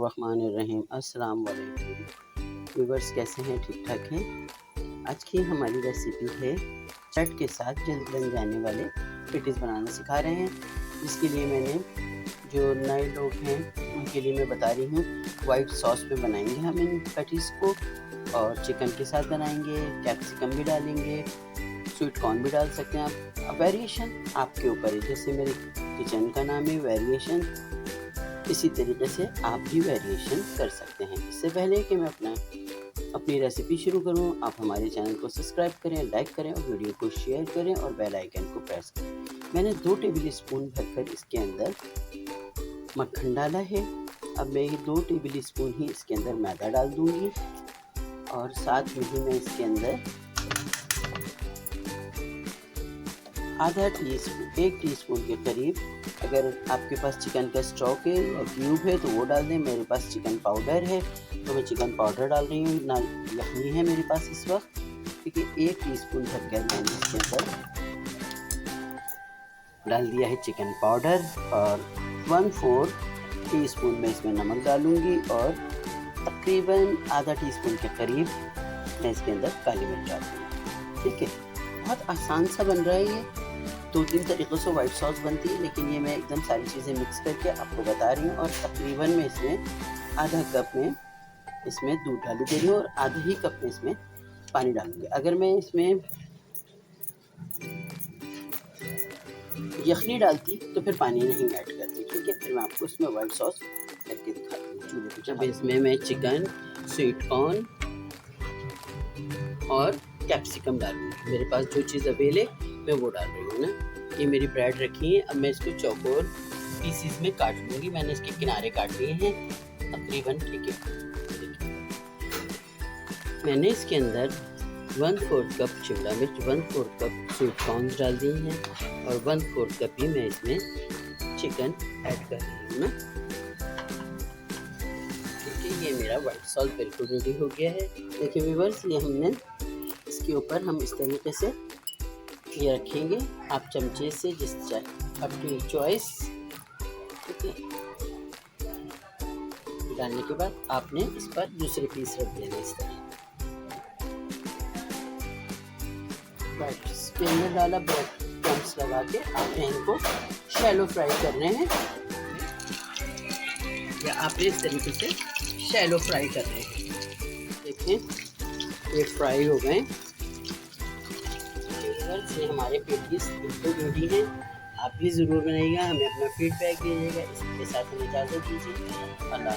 बिस्मिल्लाहिर्रहमानिर्रहीम। अस्सलाम वालेकुम व्यूवर्स, कैसे हैं? ठीक ठाक हैं। आज की हमारी रेसिपी है चट के साथ जल्द बन जाने वाले पेटीज़ बनाना सिखा रहे हैं, जिसके लिए मैंने जो नए लोग हैं उनके लिए मैं बता रही हूँ। वाइट सॉस में बनाएंगे हम इन पेटीज़ को और चिकन के साथ बनाएंगे। कैप्सिकम भी डालेंगे, स्वीट कॉर्न भी डाल सकते हैं आप। अब वेरिएशन आपके ऊपर है, जैसे मेरे किचन का नाम है वेरिएशन, इसी तरीके से आप भी वेरिएशन कर सकते हैं। इससे पहले कि मैं अपनी रेसिपी शुरू करूं, आप हमारे चैनल को सब्सक्राइब करें, लाइक करें और वीडियो को शेयर करें और बेल आइकन को प्रेस करें। मैंने 2 टेबल स्पून भरकर इसके अंदर मक्खन डाला है। अब मैं ये 2 टेबल स्पून ही इसके अंदर मैदा डाल दूंगी और साथ में ही मैं इसके अंदर एक टीस्पून के करीब, अगर आपके पास चिकन का स्टॉक है या क्यूब है तो वो डाल दें। मेरे पास चिकन पाउडर है तो मैं चिकन पाउडर डाल रही हूँ। ना यखनी है मेरे पास इस वक्त, ठीक है। 1 टीस्पून भरकर मैंने इसके अंदर डाल दिया है चिकन पाउडर और 1/4 टीस्पून में इसमें नमक डालूंगी और तकरीबन आधा टीस्पून के करीब मैं इसके अंदर काली मिर्च डाल दूँगी, ठीक है। बहुत आसान सा बन रहा है ये। 2-3 तरीक़ों से वाइट सॉस बनती है, लेकिन ये मैं एकदम सारी चीज़ें मिक्स करके आपको बता रही हूँ। और तकरीबन मैं इसमें आधा कप में इसमें दूध डाल दे रही हूँ और आधा ही कप में इसमें पानी डालूँगी। अगर मैं इसमें यखनी डालती तो फिर पानी नहीं ऐड करती, ठीक है। फिर मैं आपको इसमें वाइट सॉस करके दिखाती हूँ चूल्हे पे। जब इसमें मैं चिकन, स्वीट कॉर्न और कैप्सिकम डालूँगी। मेरे पास जो चीज़ अवेल है मैं वो डाल रही हूँ ना। ये मेरी ब्रेड रखी है, अब मैं इसको चौकोर पीसीज में काट लूँगी। मैंने इसके किनारे काट लिए हैं तकरीबन, ठीक है। मैंने इसके अंदर 1/4 कप शिमला मिर्च, 1/4 कप स्वीट कॉर्न डाल दिए हैं और 1/4 कप ही मैं इसमें चिकन ऐड कर रही हूँ ना, ठीक है। ये मेरा वाइट सॉस बिल्कुल रेडी हो गया है। देखिए व्यूअर्स, ये हमने इसके ऊपर हम इस तरीके से ये रखेंगे, आप चमचे से जिस चाहे अपनी चॉइस, ठीक है। डालने के बाद आपने इस पर दूसरे पीस रख देना इस तरह। बट इसके अंदर डाला ब्रेड क्रम्स लगा के आपने इनको शैलो फ्राई करने हैं, या आपने इस तरीके से शैलो फ्राई करने हैं। देखिए ये फ्राई हो गए। से हमारे पेटीज बिल्कुल रेडी हैं। आप भी ज़रूर बनाइएगा, हमें अपना फीडबैक दीजिएगा। इसके साथ हमें इजाज़त दीजिए। अल्लाह।